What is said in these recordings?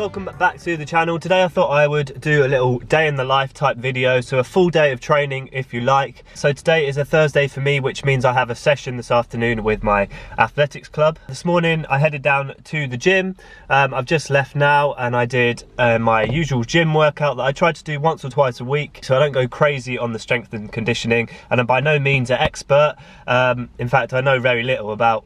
welcome back to the channel. Today I thought I would do a little day in the life type video, so a full day of training if you like. So today is a Thursday for me, which means I have a session this afternoon with my athletics club. This morning I headed down to the gym. I've just left now and I did my usual gym workout that I try to do once or twice a week, so I don't go crazy on the strength and conditioning, and I'm by no means an expert. In fact, I know very little about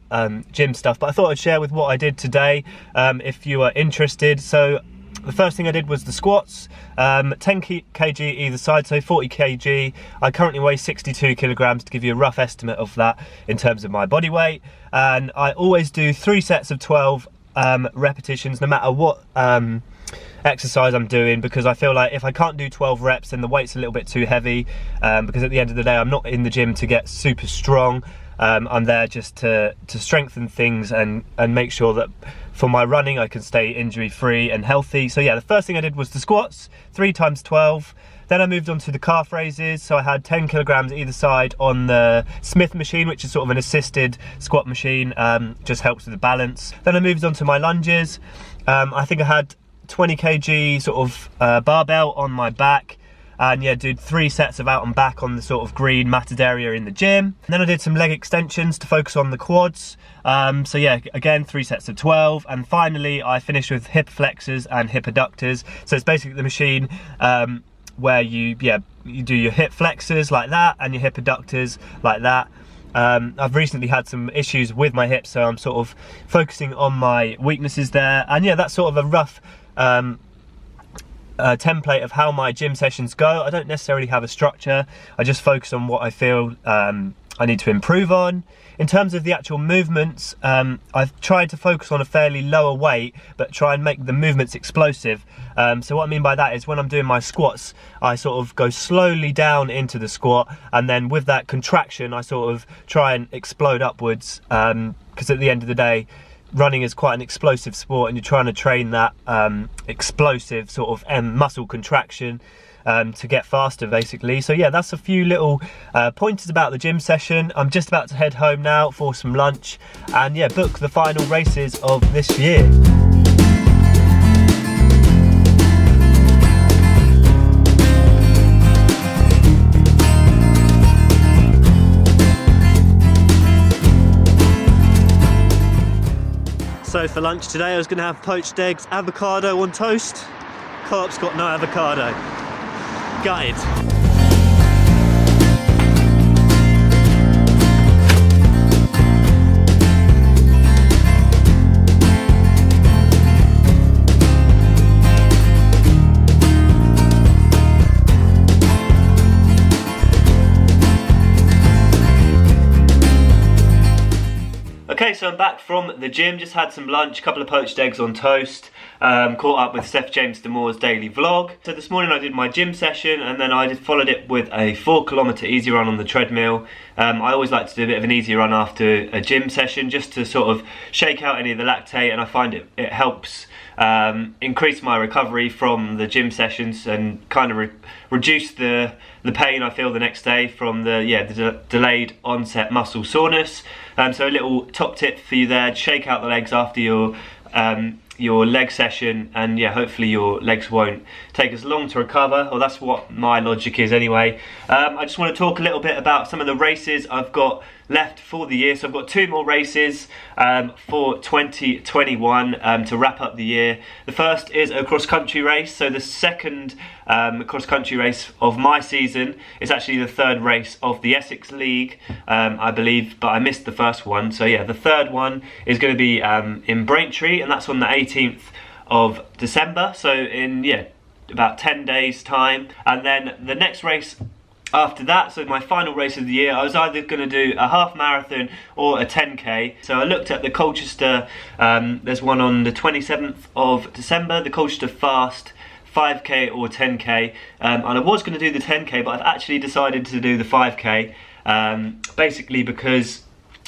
gym stuff, but I thought I'd share with what I did today if you are interested. So the first thing I did was the squats, 10 kg either side, so 40 kg. I currently weigh 62 kilograms to give you a rough estimate of that in terms of my body weight. And I always do 3 sets of 12 repetitions, no matter what exercise I'm doing, because I feel like if I can't do 12 reps, then the weight's a little bit too heavy, because at the end of the day, I'm not in the gym to get super strong. I'm there just to strengthen things and make sure that for my running I can stay injury free and healthy. So yeah, the first thing I did was the squats, 3 times 12. Then I moved on to the calf raises. So I had 10 kilograms either side on the Smith machine, which is sort of an assisted squat machine, just helps with the balance. Then I moved on to my lunges. I think I had 20 kg sort of barbell on my back, and yeah, did 3 sets of out and back on the sort of green matted area in the gym. And then I did some leg extensions to focus on the quads. So yeah, again, 3 sets of 12. And finally, I finished with hip flexors and hip adductors. So it's basically the machine where you do your hip flexors like that and your hip adductors like that. I've recently had some issues with my hips, so I'm sort of focusing on my weaknesses there. And yeah, that's sort of a rough template of how my gym sessions go. I don't necessarily have a structure. I just focus on what I feel I need to improve on. In terms of the actual movements, I've tried to focus on a fairly lower weight, but try and make the movements explosive. So what I mean by that is when I'm doing my squats, I sort of go slowly down into the squat, and then with that contraction, I sort of try and explode upwards, because at the end of the day, running is quite an explosive sport, and you're trying to train that explosive sort of muscle contraction to get faster, basically. So yeah, that's a few little pointers about the gym session. I'm just about to head home now for some lunch, and yeah, book the final races of this year. So for lunch today I was going to have poached eggs, avocado on toast. Co-op's got no avocado. Gutted. Okay, so I'm back from the gym, just had some lunch, a couple of poached eggs on toast, caught up with Seth James Damour's daily vlog. So this morning I did my gym session, and then I followed it with a 4-kilometre easy run on the treadmill. I always like to do a bit of an easy run after a gym session, just to sort of shake out any of the lactate, and I find it helps increase my recovery from the gym sessions and kind of reduce the pain I feel the next day from the delayed onset muscle soreness. So a little top tip for you there: shake out the legs after your leg session, and yeah, hopefully your legs won't take as long to recover, or that's what my logic is anyway. I just want to talk a little bit about some of the races I've got left for the year. So I've got 2 more races for 2021 to wrap up the year. The first is a cross-country race, so the second cross-country race of my season is actually the 3rd race of the Essex League, I believe, but I missed the first one. So yeah, the 3rd one is going to be in Braintree, and that's on the 18th of December, so in about 10 days time. And then the next race after that, so my final race of the year, I was either going to do a half marathon or a 10k. So I looked at the Colchester, there's one on the 27th of December, the Colchester Fast 5k or 10k, and I was going to do the 10k, but I've actually decided to do the 5k, basically because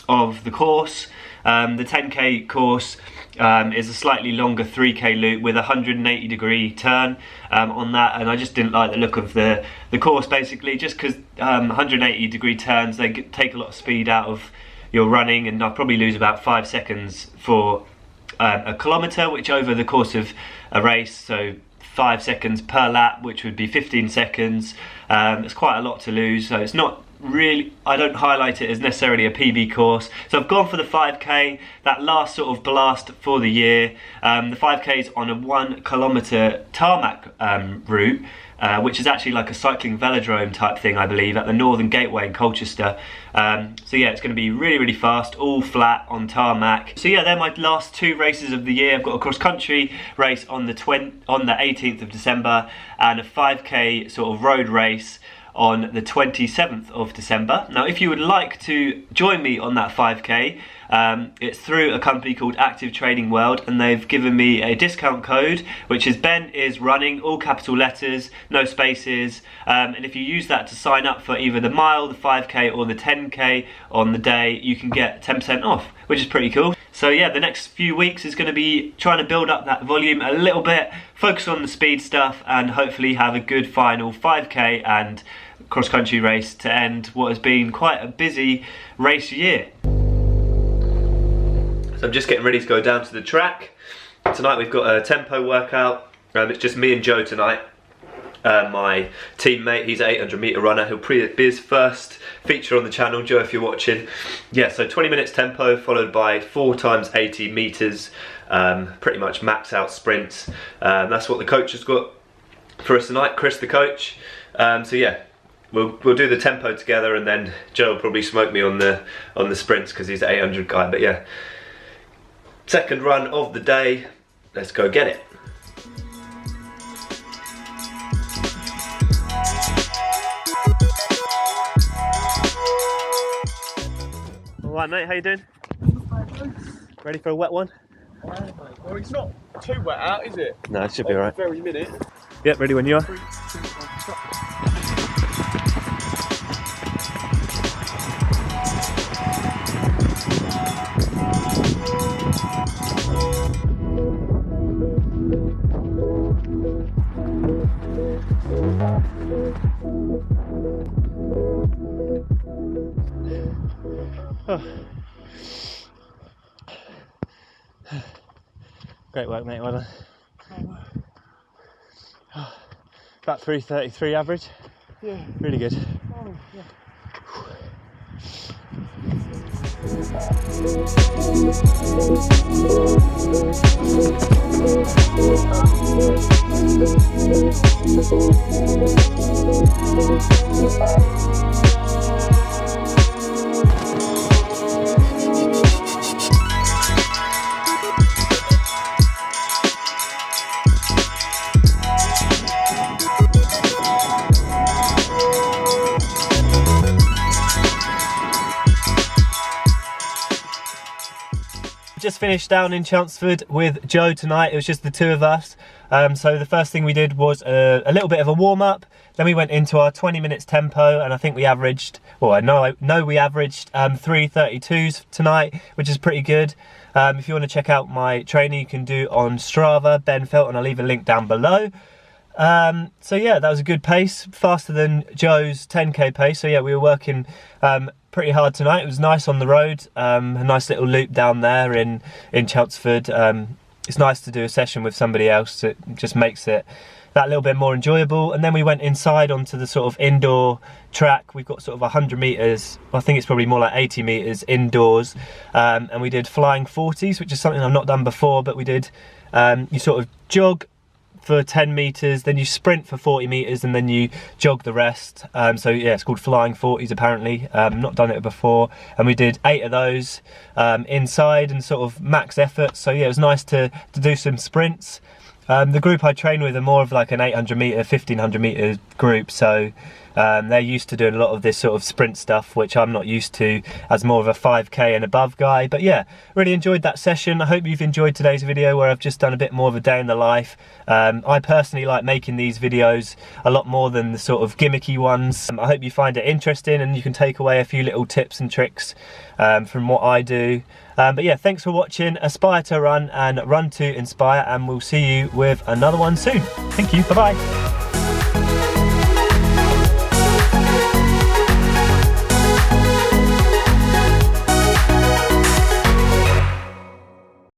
of the course. The 10k course is a slightly longer 3k loop with a 180-degree turn on that, and I just didn't like the look of the course, basically, just because 180-degree turns, they take a lot of speed out of your running, and I'll probably lose about 5 seconds for a kilometre, which over the course of a race, so 5 seconds per lap, which would be 15 seconds. It's quite a lot to lose, so it's not really, I don't highlight it as necessarily a PB course. So I've gone for the 5k, that last sort of blast for the year. The 5k is on a 1 kilometre tarmac route, which is actually like a cycling velodrome type thing, I believe, at the Northern Gateway in Colchester. So yeah, it's going to be really, really fast, all flat on tarmac. So yeah, they're my last 2 races of the year. I've got a cross-country race on the 18th of December and a 5k sort of road race on the 27th of December. Now, if you would like to join me on that 5k, it's through a company called Active Training World, and they've given me a discount code, which is Ben is running, all capital letters, no spaces, and if you use that to sign up for either the mile, the 5k or the 10k on the day, you can get 10% off, which is pretty cool. So yeah, the next few weeks is going to be trying to build up that volume a little bit, focus on the speed stuff, and hopefully have a good final 5k and cross-country race to end what has been quite a busy race year. So I'm just getting ready to go down to the track. Tonight we've got a tempo workout. It's just me and Joe tonight. My teammate, he's an 800 metre runner. He'll be his first feature on the channel. Joe, if you're watching. Yeah, so 20 minutes tempo followed by 4 times 80 metres. Pretty much max out sprints. That's what the coach has got for us tonight, Chris the coach. So yeah, we'll do the tempo together, and then Joe will probably smoke me on the sprints because he's an 800 guy. But yeah, second run of the day. Let's go get it. All right, mate. How you doing? Ready for a wet one? Well, it's not too wet out, is it? No, it should be all right. Very minute. Yep, ready when you are. 3, 2, 1, stop. Oh. Great work, mate, well done. Oh. About 3:33 average. Yeah. Really good. Oh, yeah. Just finished down in Chelmsford with Joe tonight. It was just the 2 of us. So the first thing we did was a little bit of a warm-up. Then we went into our 20 minutes tempo, and I think we averaged, well, I know we averaged 3:32s tonight, which is pretty good. If you want to check out my training, you can do on Strava, Ben Felton. I'll leave a link down below. So yeah, that was a good pace, faster than Joe's 10k pace. So yeah, we were working pretty hard tonight. It was nice on the road, a nice little loop down there in Chelmsford. It's nice to do a session with somebody else. It just makes it that little bit more enjoyable. And then we went inside onto the sort of indoor track. We've got sort of 100 metres, I think it's probably more like 80 metres indoors, and we did flying 40s, which is something I've not done before, but we did, you sort of jog for 10 metres, then you sprint for 40 metres, and then you jog the rest. So yeah, it's called flying 40s apparently. Not done it before, and we did 8 of those inside and sort of max effort. So yeah, it was nice to do some sprints. The group I train with are more of like an 800 metre, 1500 metre group, so they're used to doing a lot of this sort of sprint stuff, which I'm not used to as more of a 5k and above guy. But yeah, really enjoyed that session. I hope you've enjoyed today's video where I've just done a bit more of a day in the life. I personally like making these videos a lot more than the sort of gimmicky ones. I hope you find it interesting and you can take away a few little tips and tricks from what I do. But yeah, thanks for watching. Aspire to run and run to inspire, and we'll see you with another one soon. Thank you, bye bye.